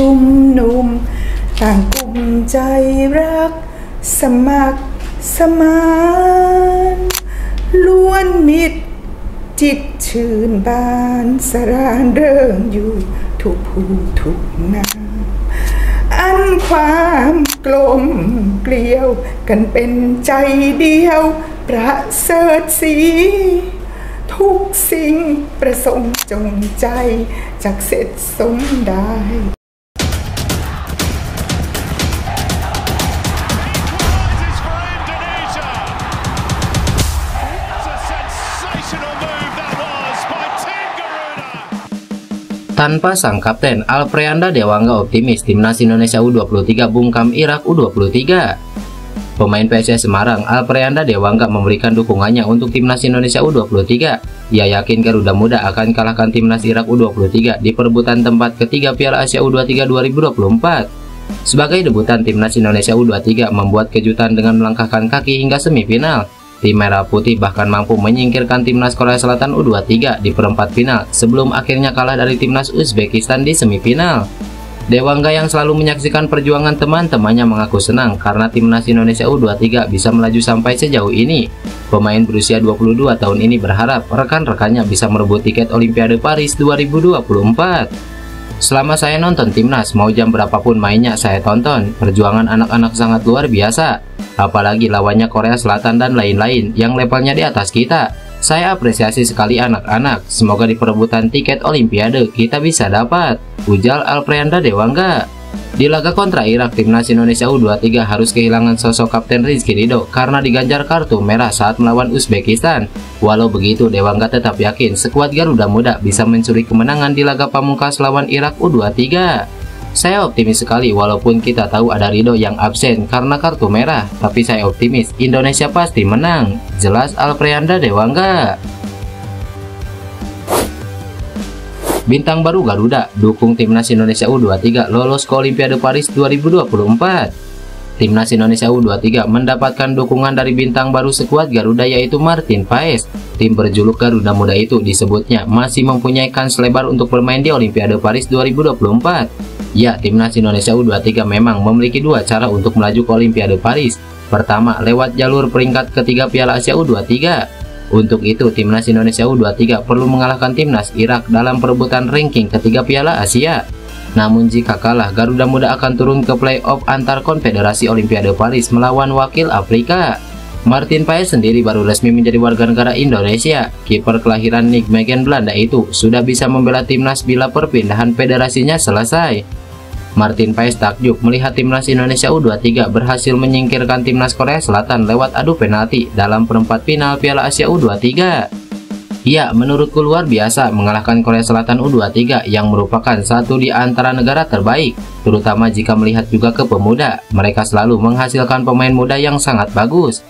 ชุมนุมต่างกลุ่มใจรักสมัครสมานล้วนมิตรจิตชื่นบานสรานเริงอยู่ทุกผู้ทุกนามอันความกลมเกลียวกันเป็นใจเดียวประเสริฐสีทุกสิ่งประสงค์จงใจจักเสร็จสมได้ Tanpa sang kapten, Alfreanda Dewangga optimis timnas Indonesia U23 bungkam Irak U23. Pemain PSIS Semarang, Alfreanda Dewangga memberikan dukungannya untuk timnas Indonesia U23. Ia yakin Garuda Muda akan kalahkan timnas Irak U23 di perebutan tempat ketiga Piala Asia U23 2024. Sebagai debutan timnas Indonesia U23 membuat kejutan dengan melangkahkan kaki hingga semifinal. Tim Merah Putih bahkan mampu menyingkirkan timnas Korea Selatan U23 di perempat final sebelum akhirnya kalah dari timnas Uzbekistan di semifinal. Dewangga yang selalu menyaksikan perjuangan teman-temannya mengaku senang karena timnas Indonesia U23 bisa melaju sampai sejauh ini. Pemain berusia 22 tahun ini berharap rekan-rekannya bisa merebut tiket Olimpiade Paris 2024. Selama saya nonton timnas, mau jam berapapun mainnya saya tonton. Perjuangan anak-anak sangat luar biasa. Apalagi lawannya Korea Selatan dan lain-lain yang levelnya di atas kita. Saya apresiasi sekali anak-anak. Semoga di perebutan tiket Olimpiade kita bisa dapat, ujar Alfreanda Dewangga. Di laga kontra Irak, timnas Indonesia U23 harus kehilangan sosok Kapten Rizky Ridho karena diganjar kartu merah saat melawan Uzbekistan. Walau begitu, Dewangga tetap yakin skuad Garuda Muda bisa mencuri kemenangan di laga pamungkas lawan Irak U23. Saya optimis sekali walaupun kita tahu ada Ridho yang absen karena kartu merah, tapi saya optimis Indonesia pasti menang, jelas Alfreanda Dewangga. Bintang baru Garuda dukung timnas Indonesia U23 lolos ke Olimpiade Paris 2024. Timnas Indonesia U23 mendapatkan dukungan dari bintang baru skuad Garuda yaitu Martin Paes. Tim berjuluk Garuda Muda itu disebutnya masih mempunyai kans lebar untuk bermain di Olimpiade Paris 2024. Ya, timnas Indonesia U23 memang memiliki dua cara untuk melaju ke Olimpiade Paris. Pertama, lewat jalur peringkat ketiga Piala Asia U23. Untuk itu, timnas Indonesia U23 perlu mengalahkan timnas Irak dalam perebutan ranking ketiga Piala Asia. Namun jika kalah, Garuda Muda akan turun ke playoff antar konfederasi Olimpiade Paris melawan wakil Afrika. Martin Paes sendiri baru resmi menjadi warga negara Indonesia. Kiper kelahiran Nijmegen Belanda itu sudah bisa membela timnas bila perpindahan federasinya selesai. Martin Paes takjub melihat timnas Indonesia U23 berhasil menyingkirkan timnas Korea Selatan lewat adu penalti dalam perempat final Piala Asia U23. Ya, menurutku luar biasa mengalahkan Korea Selatan U23 yang merupakan satu di antara negara terbaik, terutama jika melihat juga ke pemuda. Mereka selalu menghasilkan pemain muda yang sangat bagus.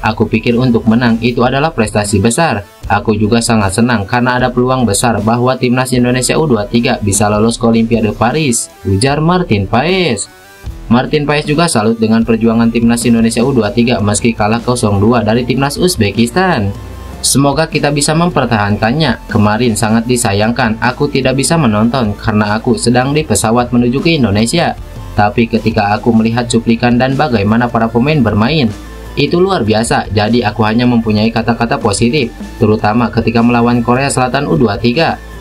Aku pikir untuk menang itu adalah prestasi besar. Aku juga sangat senang karena ada peluang besar bahwa timnas Indonesia U23 bisa lolos ke Olimpiade Paris, ujar Martin Paes. Martin Paes juga salut dengan perjuangan timnas Indonesia U23 meski kalah 0-2 dari timnas Uzbekistan. Semoga kita bisa mempertahankannya. Kemarin sangat disayangkan aku tidak bisa menonton karena aku sedang di pesawat menuju ke Indonesia. Tapi ketika aku melihat cuplikan dan bagaimana para pemain bermain, itu luar biasa, jadi aku hanya mempunyai kata-kata positif, terutama ketika melawan Korea Selatan U23.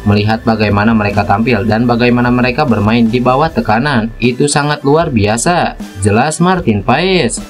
Melihat bagaimana mereka tampil dan bagaimana mereka bermain di bawah tekanan, itu sangat luar biasa, jelas Martin Paes.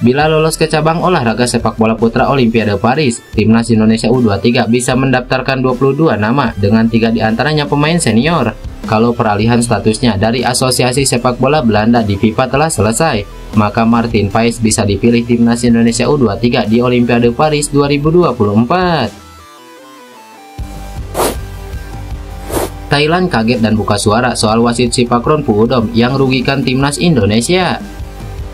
Bila lolos ke cabang olahraga sepak bola putra Olimpiade Paris, timnas Indonesia U23 bisa mendaftarkan 22 nama dengan 3 diantaranya pemain senior. Kalau peralihan statusnya dari Asosiasi Sepak Bola Belanda di FIFA telah selesai, maka Martin Paes bisa dipilih timnas Indonesia U23 di Olimpiade Paris 2024. Thailand kaget dan buka suara soal wasit Sipakron Puudom yang rugikan timnas Indonesia.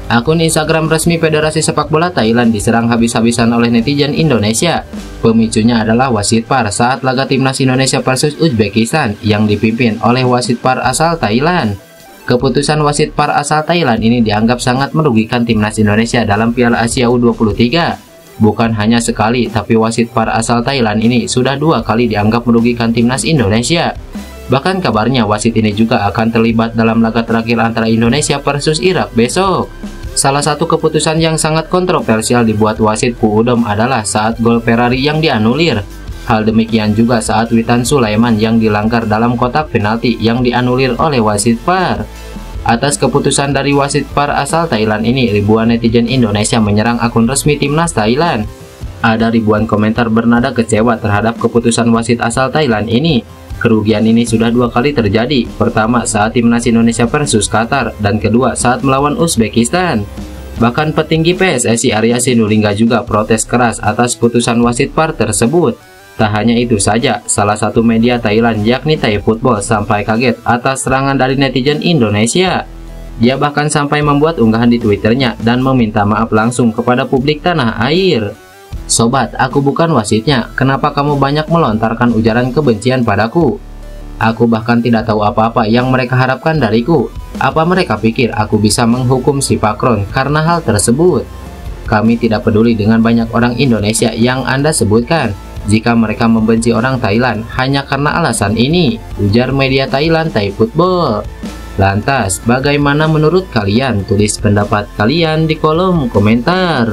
Akun Instagram resmi Federasi Sepak Bola Thailand diserang habis-habisan oleh netizen Indonesia. Pemicunya adalah wasit VAR saat laga timnas Indonesia versus Uzbekistan yang dipimpin oleh wasit VAR asal Thailand. Keputusan wasit VAR asal Thailand ini dianggap sangat merugikan timnas Indonesia dalam Piala Asia U23. Bukan hanya sekali, tapi wasit VAR asal Thailand ini sudah 2 kali dianggap merugikan timnas Indonesia. Bahkan kabarnya wasit ini juga akan terlibat dalam laga terakhir antara Indonesia versus Irak besok. Salah satu keputusan yang sangat kontroversial dibuat wasit Puudom adalah saat gol Ferrari yang dianulir. Hal demikian juga saat Witan Sulaiman yang dilanggar dalam kotak penalti yang dianulir oleh wasit VAR. Atas keputusan dari wasit VAR asal Thailand ini, ribuan netizen Indonesia menyerang akun resmi timnas Thailand. Ada ribuan komentar bernada kecewa terhadap keputusan wasit asal Thailand ini. Kerugian ini sudah 2 kali terjadi, pertama saat timnas Indonesia versus Qatar, dan kedua saat melawan Uzbekistan. Bahkan petinggi PSSI Arya Sinulinga juga protes keras atas putusan wasit VAR tersebut. Tak hanya itu saja, salah satu media Thailand yakni Thai Football sampai kaget atas serangan dari netizen Indonesia. Dia bahkan sampai membuat unggahan di Twitternya dan meminta maaf langsung kepada publik tanah air. Sobat, aku bukan wasitnya, kenapa kamu banyak melontarkan ujaran kebencian padaku? Aku bahkan tidak tahu apa-apa yang mereka harapkan dariku. Apa mereka pikir aku bisa menghukum si Pakron karena hal tersebut? Kami tidak peduli dengan banyak orang Indonesia yang Anda sebutkan. Jika mereka membenci orang Thailand hanya karena alasan ini, ujar media Thailand Thai Football. Lantas, bagaimana menurut kalian? Tulis pendapat kalian di kolom komentar.